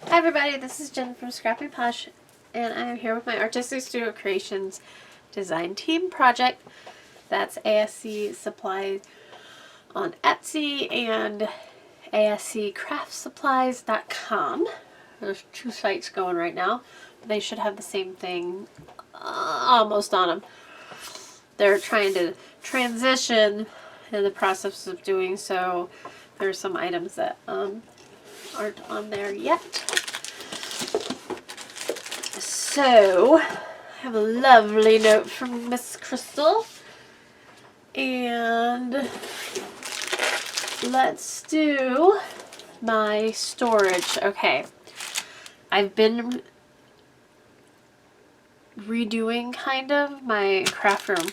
Hi everybody, this is Jen from Scrappy Posh, and I am here with my Artistic Studio Creations design team project. That's ASC Supplies on Etsy and ASCCraftSupplies.com. There's two sites going right now. They should have the same thing almost on them. They're trying to transition in the process of doing so. There's some items that aren't on there yet. So, I have a lovely note from Miss Crystal. And let's do my storage. Okay. I've been redoing kind of my craft room.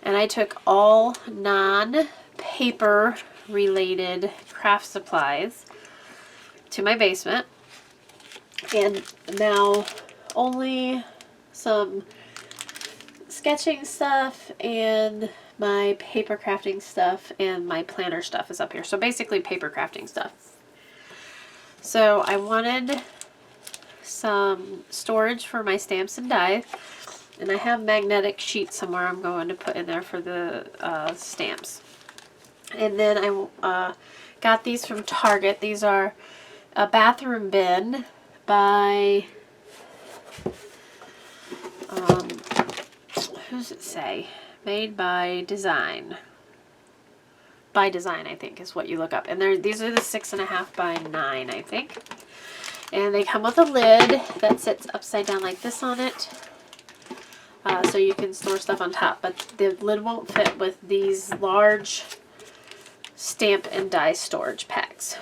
And I took all non-paper related craft supplies to my basement. And now only some sketching stuff and my paper crafting stuff and my planner stuff is up here. So basically paper crafting stuff. So I wanted some storage for my stamps and dies. And I have magnetic sheets somewhere I'm going to put in there for the stamps. And then I got these from Target. These are a bathroom bin by, who's it say? Made by Design. By Design, I think, is what you look up. And these are the 6.5 by 9, I think. And they come with a lid that sits upside down like this on it. So you can store stuff on top. But the lid won't fit with these large stamp and die storage packs.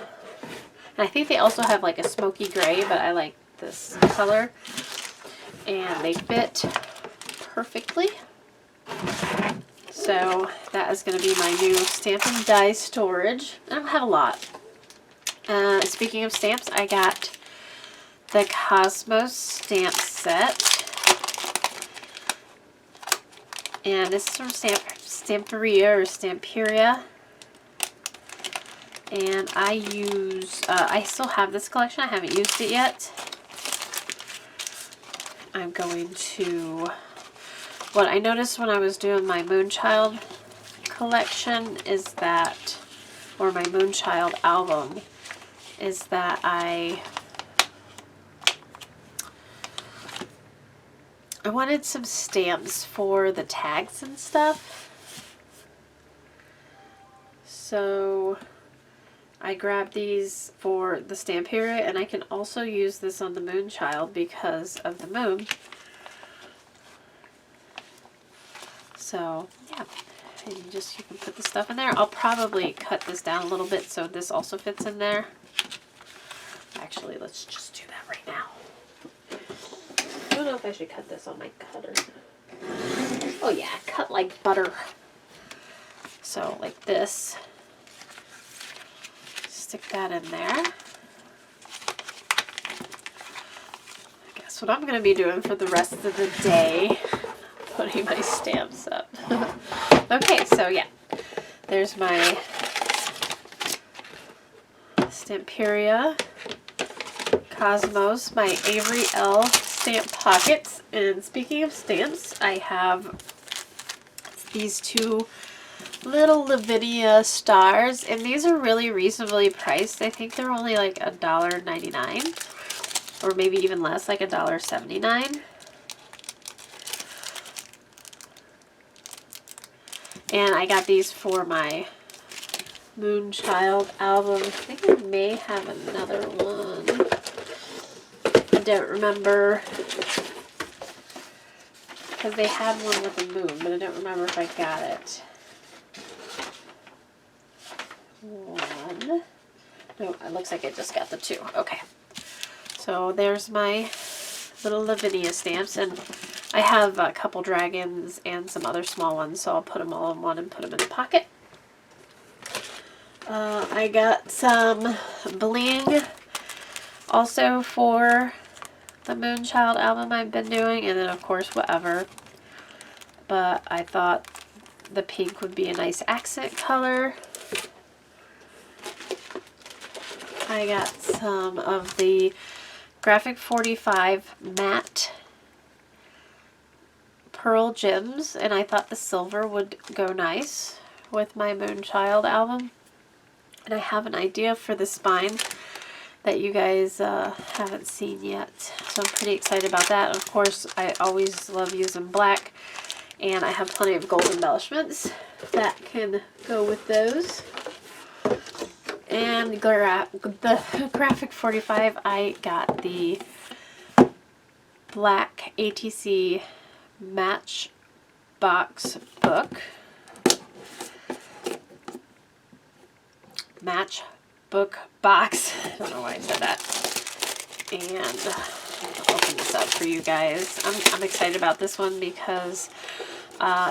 And I think they also have like a smoky gray, but I like this color. And they fit perfectly. So that is going to be my new stamp and die storage. I don't have a lot. Speaking of stamps, I got the Cosmos stamp set. And this is from Stamperia or Stamperia. And I use, I still have this collection. I haven't used it yet. I'm going to, what I noticed when I was doing my Moonchild collection is that, or my Moonchild album, is that I wanted some stamps for the tags and stuff. So I grabbed these for the Stamperia, and I can also use this on the Moonchild because of the moon. So yeah, and you can put the stuff in there. I'll probably cut this down a little bit so this also fits in there. Actually, let's just do that right now. I don't know if I should cut this on my cutter. Oh yeah, cut like butter. So like this. Stick that in there. I guess what I'm going to be doing for the rest of the day, putting my stamps up. Okay, so yeah, there's my Stamperia Cosmos, my Avery L stamp pockets. And speaking of stamps, I have these two little Lavinia stars, and these are really reasonably priced. I think they're only like $1.99 or maybe even less, like $1.79. And I got these for my Moonchild album. I think I may have another one. I don't remember, because they had one with a moon, but I don't remember if I got it. One. No, it looks like I just got the two. Okay. So there's my little Lavinia stamps, and I have a couple dragons and some other small ones, so I'll put them all in one and put them in the pocket. I got some bling also for the Moonchild album I've been doing, and then of course whatever. But I thought the pink would be a nice accent color. I got some of the Graphic 45 matte pearl gems, and I thought the silver would go nice with my Moonchild album. And I have an idea for the spine that you guys haven't seen yet, so I'm pretty excited about that. Of course, I always love using black, and I have plenty of gold embellishments that can go with those. And the Graphic 45, I got the black ATC Matchbox book. Matchbook box. I don't know why I said that. And I'll open this up for you guys. I'm excited about this one because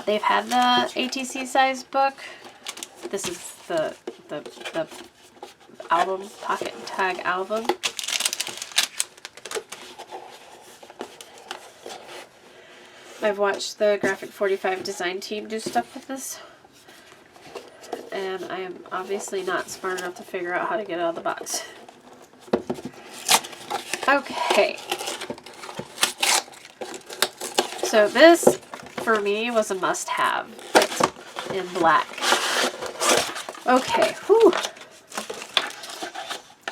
they've had the ATC size book. This is the album, pocket tag album. I've watched the Graphic 45 design team do stuff with this, and I am obviously not smart enough to figure out how to get it out of the box. Okay. So this, for me, was a must-have in black. Okay, whew.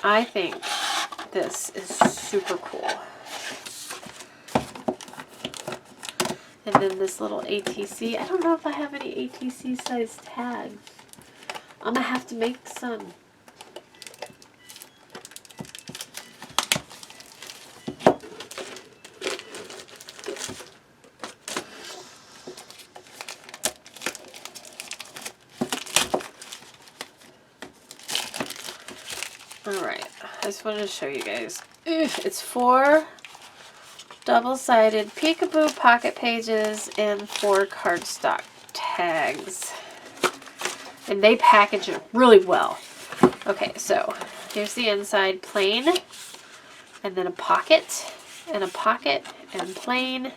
I think this is super cool. And then this little ATC. I don't know if I have any ATC size tags. I'm gonna have to make some. Alright, I just wanted to show you guys. It's 4 double-sided peekaboo pocket pages and 4 cardstock tags. And they package it really well. Okay, so here's the inside, plain, and then a pocket, and plain,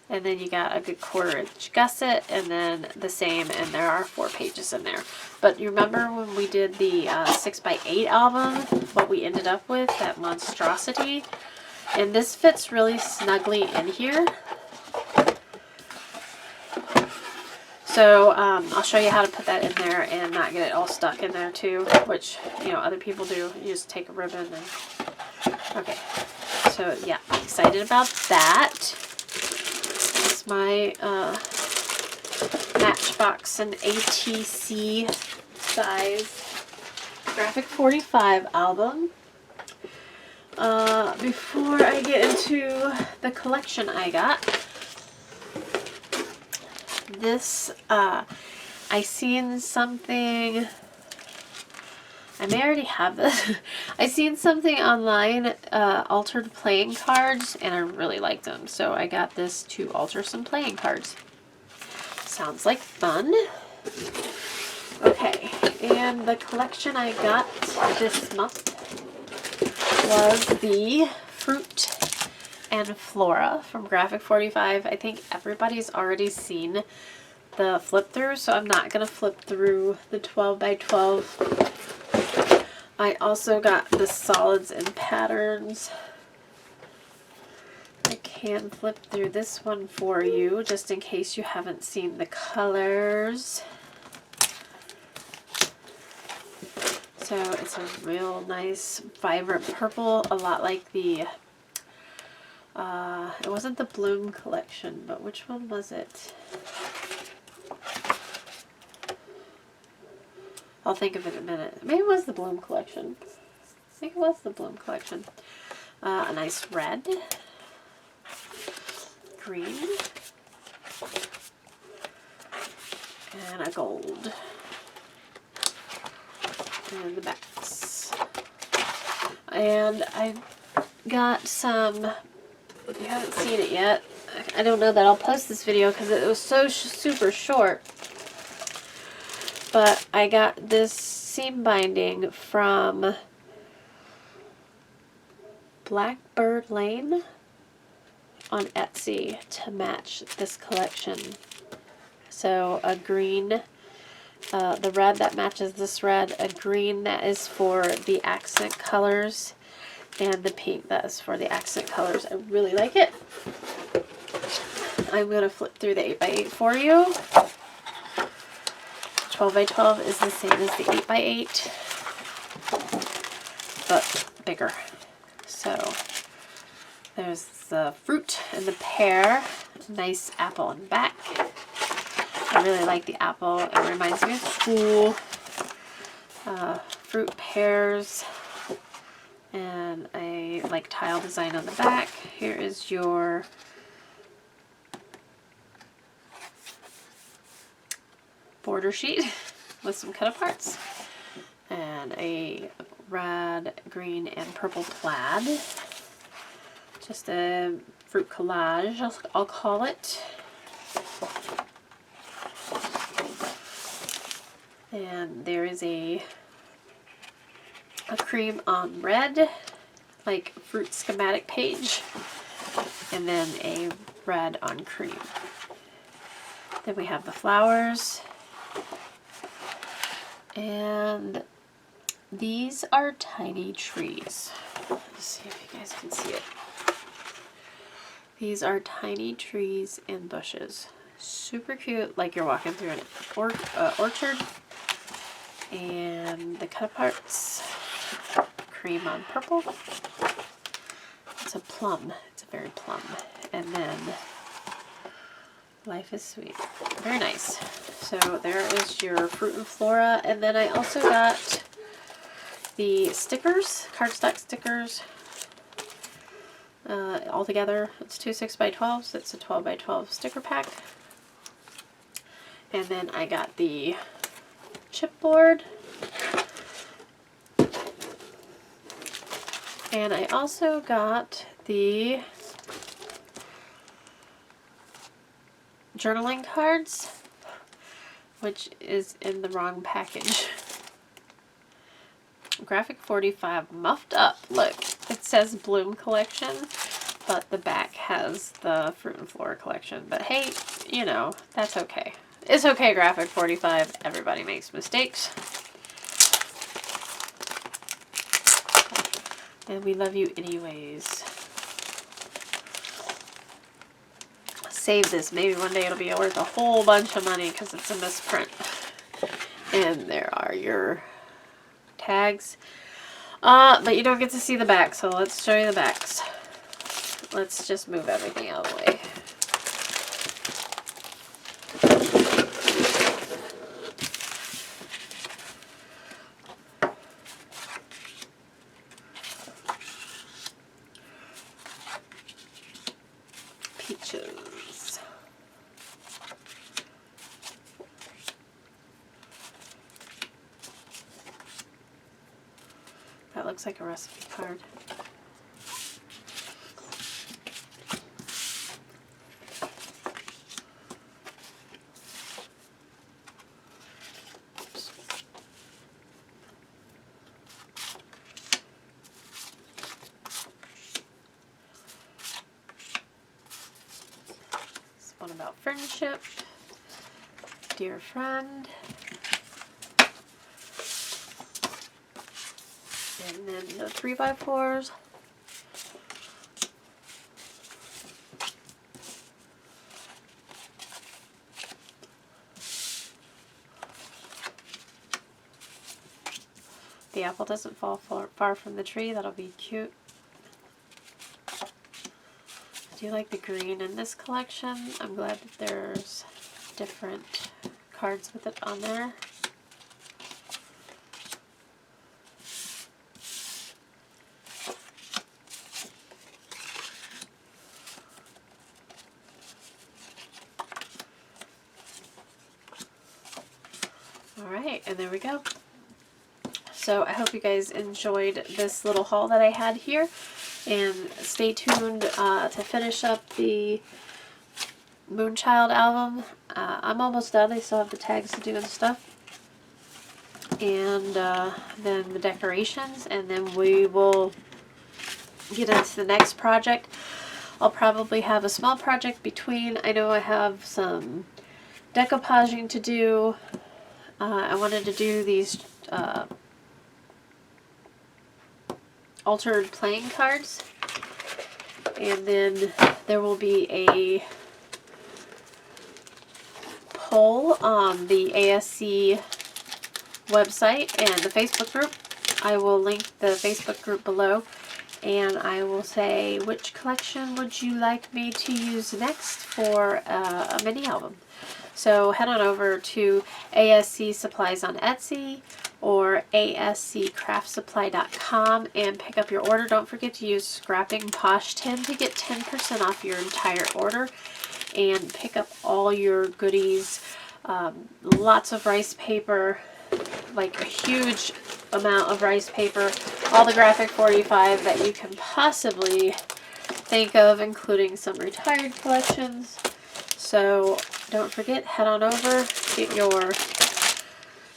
and then you got a good 1/4" gusset, and then the same, and there are 4 pages in there. But you remember when we did the 6x8 album, what we ended up with, that monstrosity? And this fits really snugly in here. So I'll show you how to put that in there and not get it all stuck in there too, which, you know, other people do. You just take a ribbon and... Okay, so yeah, I'm excited about that. This is my Matchbox and ATC size Graphic 45 album. Before I get into the collection I got, this, I seen something, I may already have this, I seen something online, altered playing cards, and I really liked them, so I got this to alter some playing cards. Sounds like fun. Okay, and the collection I got this month was the Fruit and Flora from Graphic 45. I think everybody's already seen the flip through, so I'm not going to flip through the 12x12. I also got the solids and patterns. I can flip through this one for you, just in case you haven't seen the colors. So it's a real nice, vibrant purple, a lot like the, it wasn't the Bloom collection, but which one was it? I'll think of it in a minute. Maybe it was the Bloom collection. I think it was the Bloom collection. A nice red, green, and a gold. And the backs. And I got some, if you haven't seen it yet, I don't know that I'll post this video because it was so super short, but I got this seam binding from Blackbird Lane on Etsy to match this collection. So a green the red that matches this red, a green that is for the accent colors, and the pink that is for the accent colors. I really like it. I'm going to flip through the 8x8 for you. 12x12 is the same as the 8x8, but bigger. So there's the fruit and the pear. Nice apple in the back. I really like the apple. It reminds me of school. Fruit, pears, and a like tile design on the back. Here is your border sheet with some cut aparts and a red, green, and purple plaid. Just a fruit collage, I'll call it. And there is a cream on red, like fruit schematic page, and then a red on cream. Then we have the flowers, and these are tiny trees. Let's see if you guys can see it. These are tiny trees and bushes. Super cute, like you're walking through an orchard. And the cut aparts, cream on purple. It's a plum. It's a very plum. And then Life is Sweet. Very nice. So there is your fruit and flora. And then I also got the stickers, cardstock stickers. All together, it's 2 6x12s. So it's a 12x12 sticker pack. And then I got the chipboard, and I also got the journaling cards, which is in the wrong package. Graphic 45 muffed up. Look, it says Bloom Collection, but the back has the Fruit and Flora collection. But hey, you know, that's okay. It's okay, Graphic 45. Everybody makes mistakes. And we love you anyways. Save this. Maybe one day it'll be worth a whole bunch of money because it's a misprint. And there are your tags. But you don't get to see the back, so let's show you the backs. Let's just move everything out of the way. Peaches. That looks like a recipe card. One about friendship, dear friend, and then the 3x4s. The apple doesn't fall far from the tree. That'll be cute. I do like the green in this collection. I'm glad that there's different cards with it on there. Alright, and there we go. So I hope you guys enjoyed this little haul that I had here. And stay tuned to finish up the Moonchild album. I'm almost done. I still have the tags to do and stuff. And then the decorations. And then we will get into the next project. I'll probably have a small project between. I know I have some decoupaging to do. I wanted to do these altered playing cards, and then there will be a poll on the ASC website and the Facebook group. I will link the Facebook group below, and I will say which collection would you like me to use next for a mini album. So head on over to ASC Supplies on Etsy or asccraftsupply.com and pick up your order. Don't forget to use Scrapping Posh 10 to get 10% off your entire order, and pick up all your goodies. Lots of rice paper, like a huge amount of rice paper, all the graphic 45 that you can possibly think of, including some retired collections. So don't forget, head on over, get your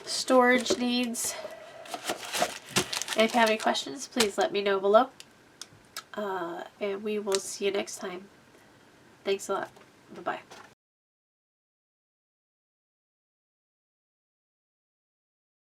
storage needs. And if you have any questions, please let me know below. And we will see you next time. Thanks a lot. Bye-bye.